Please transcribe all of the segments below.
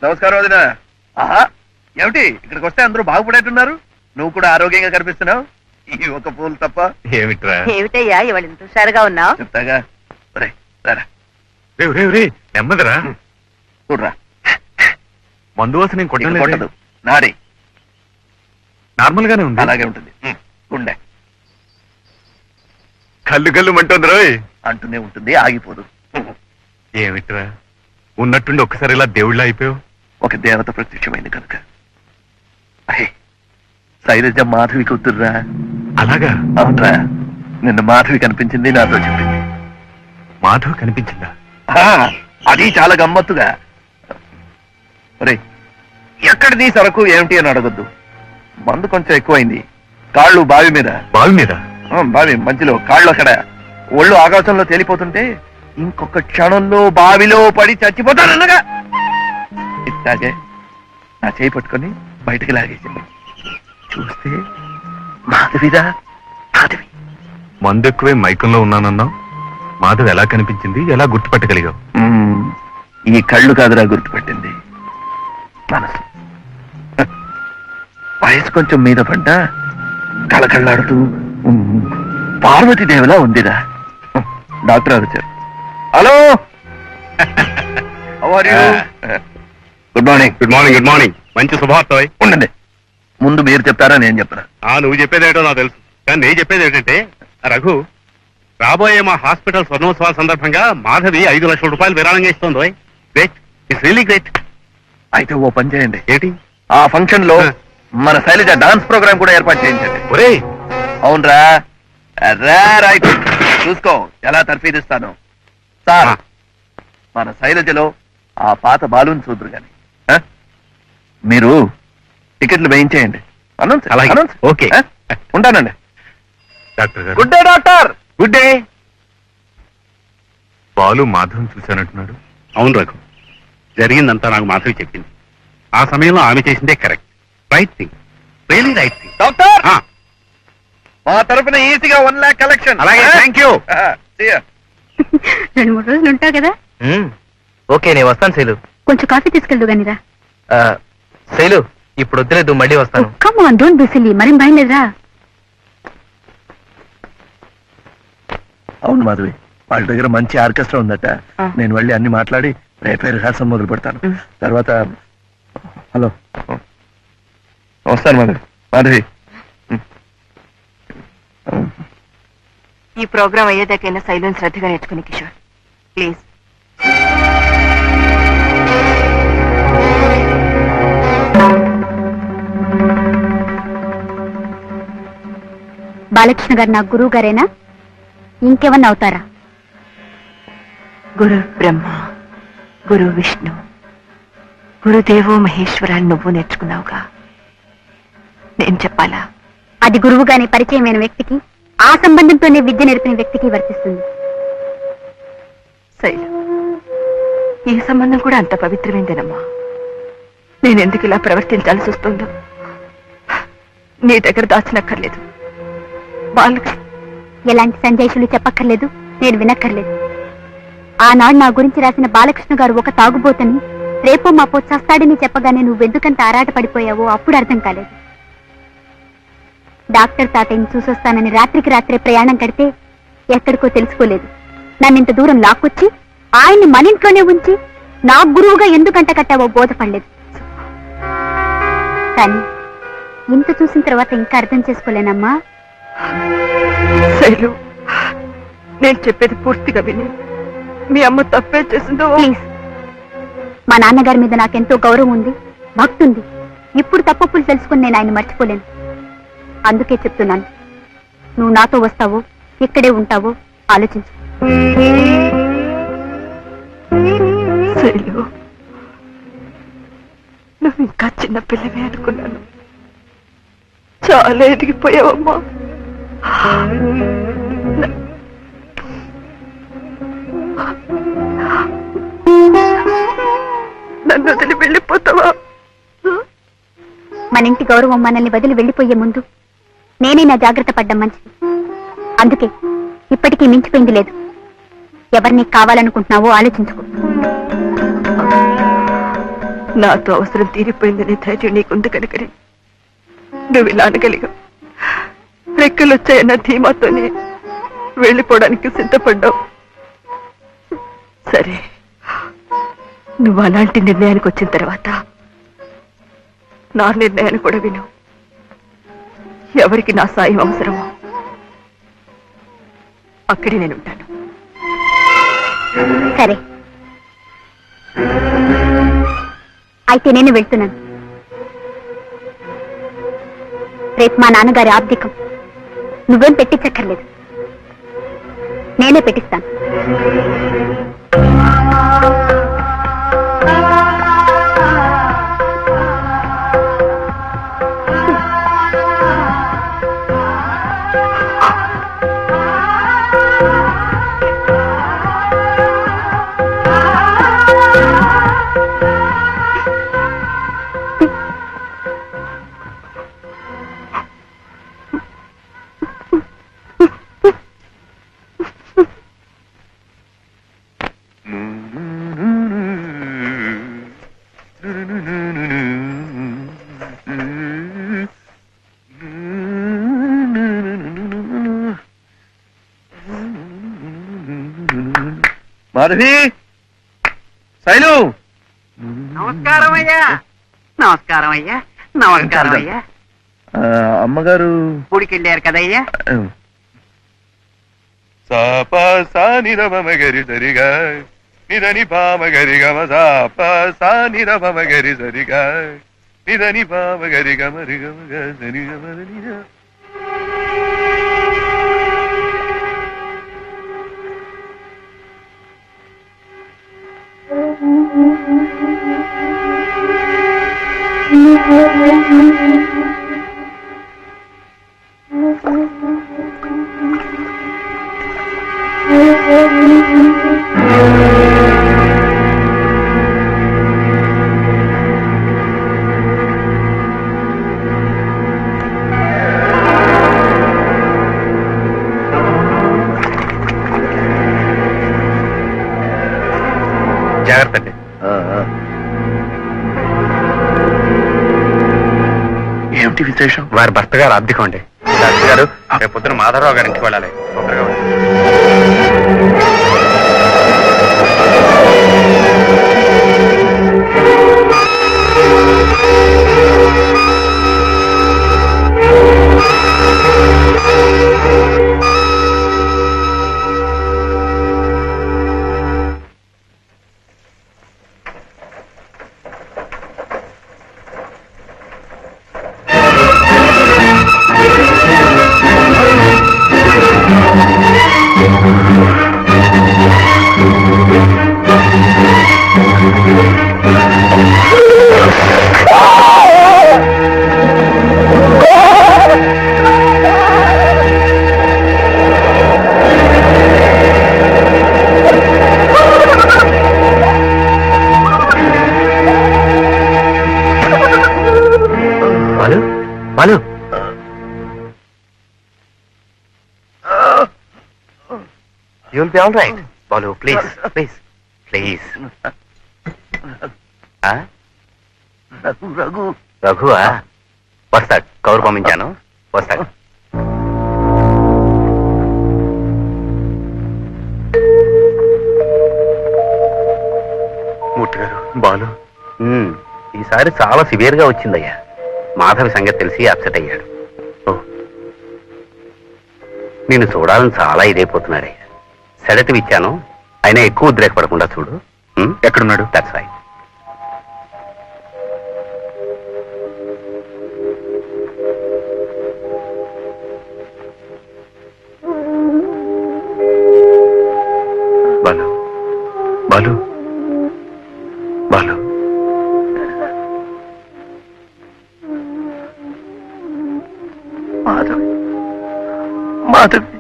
నమస్కారం వదినా. ఆహా, ఏమిటి ఇక్కడికి వస్తే అందరూ బాగుపడేట్టున్నారు? నువ్వు కూడా ఆరోగ్యంగా కనిపిస్తున్నావు. ఈ ఒక పూలు తప్ప. ఏమిట్రా? ఏమిటయ్యా ఇవాళ ఇంత హుషారుగా ఉన్నావు? చెప్తాగా. ఒరేయ్, రారా. నెమ్మదిరా. చూడరా, మందు వాసన నేను నీకు కొట్టలేదు. కొట్టదు. నాడి నార్మల్ గానే ఉంది. అలాగే ఉంటుంది. గుండె కళ్ళు కళ్ళు మంటుంది రోయ్. అంటూనే ఉంటుంది, ఆగిపోదు. ఏమిట్రా ఉన్నట్టుండి ఒక్కసారి ఇలా దేవుళ్ళ అయిపోయావు? ఒక దేవత ప్రత్యక్షమైంది కనుక. అహే, శైలజ మాధవి కూతుర్రా. అలాగా? అవునరా, నిన్న మాధవి కనిపించింది, నాతో చెప్పింది. మాధవ్ కనిపించిందా? ఆ, అది చాలా గమ్మత్తుగా. ఒరే, ఎక్కడిది సరకు ఏమిటి అని అడగొద్దు. మందు కొంచెం ఎక్కువైంది. కాళ్ళు బావి మీద. బావి మీద? బావి మధ్యలో కాళ్ళు అక్కడ. ఒళ్ళు ఆకాశంలో తేలిపోతుంటే ఇంకొక క్షణంలో బావిలో పడి చచ్చిపోతానన్నగా ఇట్లాగే నా చేయి పట్టుకొని బయటికి లాగేసింది. చూస్తే మాధవిదా. మాధవి. మందు ఎక్కువే మైకంలో ఉన్నానన్నావు. మాధవ్ ఎలా కనిపించింది, ఎలా గుర్తుపట్టగలిగావు? ఈ కళ్ళు కాదురా గుర్తుపెట్టింది, మనసు. వయసు కొంచెం మీద పడ్డా కళకళ్ళాడుతూ పార్వతీదేవిలా ఉందిరా. డాక్టర్ గారు వచ్చారు. Hello, good morning. Good morning. Good morning. మంచి శుభార్త. ఉండండి, ముందు మీరు చెప్తారా నేను చెప్తారా? నువ్వు చెప్పేదేటో నాకు తెలుసు, కానీ నేను చెప్పేది ఏంటంటే, రఘు, రాబోయే మా హాస్పిటల్ స్వర్ణోత్సవాల సందర్భంగా మాధవి 5 లక్షల రూపాయలు విరాళంగా ఇస్తోంది. Great, it's really great. అయితే ఓ పని చేయండి. ఏంటి? ఆ ఫంక్షన్ లో మన శైలజ డాన్స్ ప్రోగ్రామ్ కూడా ఏర్పాటు చేయించండి. ఒరే, అవునరా, రైట్. చూసుకో ఎలా తర్ఫీదిస్తాను. సార్, మన శైలజలో ఆ పాత బాలుని చూద్దరు గాని మీరు టికెట్లు వేయించేయండి. అనౌన్స్. అలాగే. అనౌన్స్. ఓకే. ఉంటానండి. డాక్టర్ గారు. Good day doctor. Good day. Balu మాధవం చూశానంటున్నాడు. అవును రఘు, జరిగిందంతా నాకు మాధవి చెప్పింది. ఆ సమయంలో ఆమె చేసిందే correct. Right thing, really right thing. Doctor, మా తరఫున ఈజీగా 1 lakh కలెక్షన్. అలాగే, థ్యాంక్ యూ. 2-3 రోజులు ఉంటావు కదా? ఓకే, నేను వస్తాను శైలు. కొంచెం కాఫీ తీసుకెళ్దు గానిరా. శైలు, ఇప్పుడు వద్దులేదు, మళ్ళీ వస్తాను. Come on, don't be silly. మరేం భయం లేదురా? అవును మాధవి, వాళ్ళ దగ్గర మంచి ఆర్కెస్ట్రా ఉందట. నేను వెళ్ళి అన్ని మాట్లాడి రేపే రిహార్సల్ మొదలు పెడతాను. తర్వాత హలో, వస్తాను మాధవి. మాధవి, ఈ ప్రోగ్రామ్ అయ్యేదాకైనా సైలెన్స్ శ్రద్ధగా నేర్చుకుని కిషోర్, ప్లీజ్. బాలకృష్ణ గారు నా గురువు గారేనా? ఇంకేమన్నా అవుతారా? గురు బ్రహ్మ, గురు విష్ణు, గురుదేవో మహేశ్వరాన్ని నువ్వు నేర్చుకున్నావుగా, నేను చెప్పాలా? అది గురువుగానే పరిచయమైన వ్యక్తికి, ఆ సంబంధంతోనే విద్య నేర్పిన వ్యక్తికి వర్తిస్తుంది. శైలు, ఈ సంబంధం కూడా అంత పవిత్రమైందేనమ్మా. నేనెందుకు ఇలా ప్రవర్తించాల్సి వస్తుందో నీ దగ్గర దాచినక్కర్లేదు. బాలకృష్ణ ఎలాంటి సంజాయిషులు చెప్పక్కర్లేదు, నేను వినక్కర్లేదు. ఆనాడు నా గురించి రాసిన బాలకృష్ణ గారు ఒక తాగుబోతని, రేపో మాపో చస్తాడని చెప్పగానే నువ్వెందుకంత ఆరాట పడిపోయావో అప్పుడు అర్థం కాలేదు. డాక్టర్ తాతయ్యని చూసొస్తానని రాత్రికి రాత్రే ప్రయాణం కడితే ఎక్కడికో తెలుసుకోలేదు. నన్నింత దూరం లాక్కొచ్చి ఆయన్ని మన ఇంట్లోనే ఉంచి నా గురువుగా ఎందుకంట కట్టావో బోధపడలేదు. కానీ ఇంత చూసిన తర్వాత ఇంకా అర్థం చేసుకోలేనమ్మా. శైలు, నేను చెప్పేది పూర్తిగా విని మీ అమ్మ తప్పే చేసిందో. ప్లీజ్, మా నాన్నగారి మీద నాకెంతో గౌరవం ఉంది, భక్తి ఉంది. ఇప్పుడు తప్పులు తెలుసుకుని నేను ఆయన మర్చిపోలేను. అందుకే చెప్తున్నాను, నువ్వు నాతో వస్తావో ఇక్కడే ఉంటావో ఆలోచించు. శైలు, నువ్వు ఇంకా చిన్న పిల్లవే అనుకున్నాను. చాలా ఎదిగిపోయావమ్మా. నన్ను వదిలి వెళ్ళిపోతావా? మన ఇంటి గౌరవం మనల్ని వదిలి వెళ్ళిపోయే ముందు నేనే నా జాగ్రత్త పడ్డం మంచిది. అందుకే ఇప్పటికీ మించిపోయింది లేదు. ఎవరిని కావాలనుకుంటున్నావో ఆలోచించుకో. నాతో అవసరం తీరిపోయిందనే ధైర్యం నీకుంది కనుకనే నువ్వు ఇలా అనగలిగావు. రెక్కలొచ్చాయన్న ధీమాతోనే వెళ్ళిపోవడానికి సిద్ధపడ్డావు. సరే, నువ్వు అలాంటి నిర్ణయానికి వచ్చిన తర్వాత నా నిర్ణయాన్ని కూడా విను. ఎవరికి నా సాయం అవసరమో అక్కడే నేను ఉంటాను. సరే, అయితే నేను వెళ్తున్నాను. రేపు మా నాన్నగారి ఆబ్దికం నువ్వేం పెట్టించక్కర్లేదు, నేనే పెట్టిస్తాను. మాధవి, శైలు, నమస్కారం అయ్యా. నమస్కారం అయ్యా. నమస్కారం అయ్యా. అమ్మగారు గుడికెళ్ళారు కదయ్యా. సాప సా నిరమగరి సరిగా నిదని పామగరి గమ సాప సా నిరమగరి సరిగా నిదని పామగరి గమరి గమ సరి గమ. జాగ్రత్త అండి. ఏమిటి విశేషం? వారి భర్త గారు అద్దెకం అండి. డాక్టర్ గారు, రేపు పొద్దున మాధవరావు గారి ఇంటికి వెళ్ళాలి. తొందరగా వెళ్ళండి. Balu, you'll be all right. Balu, please please please. Raghu Raghu రఘువా? వస్తాడు, కౌరు పంపించాను, వస్తాడు. మూర్తి గారు, బాలు ఈసారి చాలా సివియర్ గా వచ్చిందయ్యా. మాధవి సంగతి తెలిసి అప్సెట్ అయ్యాడు. నిన్ను చూడాలని చాలా ఇదైపోతున్నాడయ్యా. సెడటివ్ ఇచ్చాను, అయినా ఎక్కువ ఉద్రేకపడకుండా చూడు. ఎక్కడున్నాడు? That's right. బాలు, బాలు, బాలు. మాధవి, మాధవి,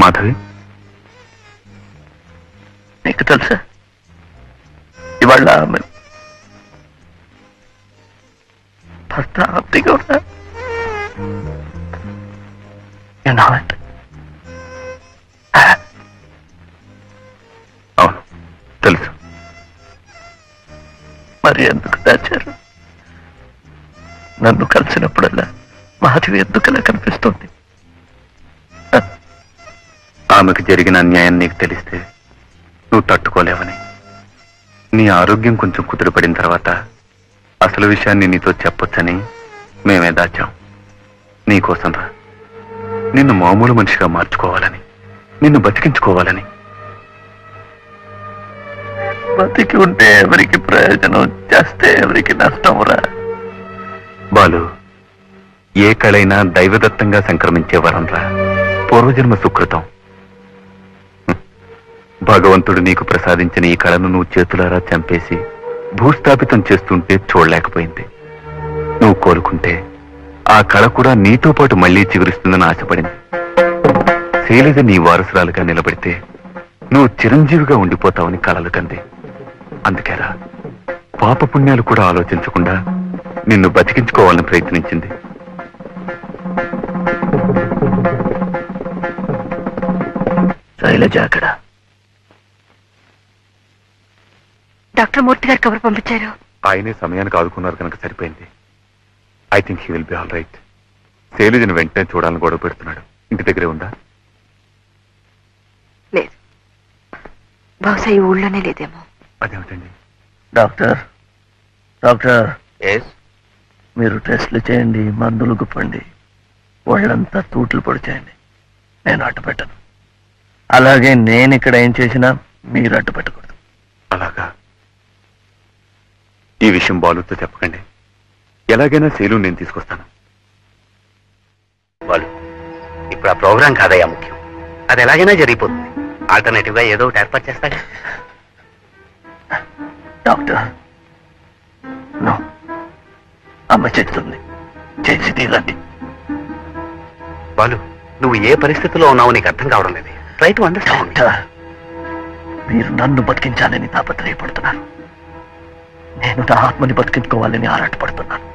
మాధవి, నీకు తెలుసా ఇవాళ భర్త ఆప్తిగా ఉన్నా. అవును తెలుసు. మరి ఎందుకు దాచారు? నన్ను కలిసినప్పుడల్లా మాధవి ఎందుకలా కనిపిస్తుంది? ఆమెకు జరిగిన అన్యాయం నీకు తెలిస్తే నువ్వు తట్టుకోలేవని, నీ ఆరోగ్యం కొంచెం కుదురుపడిన తర్వాత అసలు విషయాన్ని నీతో చెప్పొచ్చని మేమే దాచాం. నీకోసం రా, నిన్ను మామూలు మనిషిగా మార్చుకోవాలని, నిన్ను బతికించుకోవాలని. బతికి ఉంటే ఎవరికి ప్రయోజనం, చేస్తే ఎవరికి నష్టం రా? బాలు, ఏ కళైనా దైవదత్తంగా సంక్రమించే వరం రా, పూర్వజన్మ సుకృతం. భగవంతుడు నీకు ప్రసాదించిన ఈ కళను నువ్వు చేతులారా చంపేసి భూస్థాపితం చేస్తుంటే చూడలేకపోయింది. నువ్వు కోలుకుంటే ఆ కళ కూడా నీతో పాటు మళ్లీ చిగురిస్తుందని ఆశపడింది. శైలజ నీ వారసురాలుగా నిలబడితే నువ్వు చిరంజీవిగా ఉండిపోతావని కలలు కంది. అందుకేరా పాపపుణ్యాలు కూడా ఆలోచించకుండా నిన్ను బతికించుకోవాలని ప్రయత్నించింది. శైలజ అక్కడ. డాక్టర్ మూర్తి గారు కబురు పంపించారు. ఆయనే సమయానికి ఆదుకున్నారు కనుక సరిపోయింది. I think he will be all right. శైలజను వెంటనే చూడాలని గొడవ పెడుతున్నాడు. ఇంటి దగ్గరే ఉందా? లేదు, బహుశా ఈ ఊళ్ళోనే లేదేమో. అదేమిటండి? డాక్టర్, మీరు టెస్ట్లు చేయండి, మందులు గుప్పండి, వాళ్ళంతా తూట్లు పొడి చేయండి. నేను అడ్డు పెట్టను. అలాగే నేను ఇక్కడ ఏం చేసినా మీరు అడ్డు పెట్టకూడదు. అలాగా? ఈ విషయం బాలుతో చెప్పకండి. ఎలాగైనా శైలు నేను తీసుకొస్తాను. బాలు, ఇప్పుడు ఆ ప్రోగ్రాం కాదయ్యా ముఖ్యం. అది ఎలాగైనా జరిగిపోతుంది. ఆల్టర్నేటివ్ గా ఏదో ఒకటి ఏర్పాటు చేస్తాగా. డాక్టర్, నో, అమ్మ చెప్తుంది, చేసి తీరండి. బాలు, నువ్వు ఏ పరిస్థితిలో ఉన్నావో నీకు అర్థం కావడం లేదు. Try to understand. డాక్టర్, మీరు నన్ను బతికించాలని తాపత్రయపడుతున్నారు. నేను నా ఆత్మని బతికించుకోవాలని ఆరాటపడుతున్నాను.